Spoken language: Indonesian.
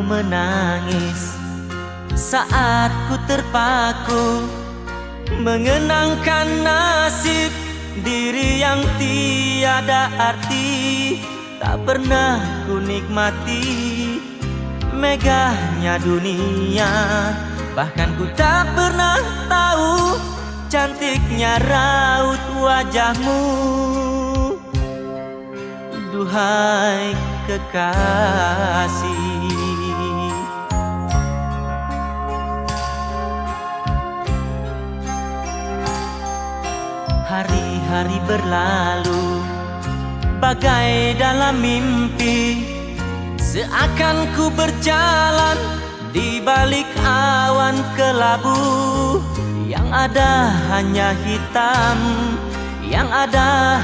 menangis saat ku terpaku mengenangkan nasib diri yang tiada arti. Tak pernah ku nikmati megahnya dunia, bahkan ku tak pernah tahu cantiknya raut wajahmu. Duhai kekasih, hari-hari berlalu bagai dalam mimpi, seakan ku berjalan di balik awan kelabu. Yang ada hanya hitam, yang ada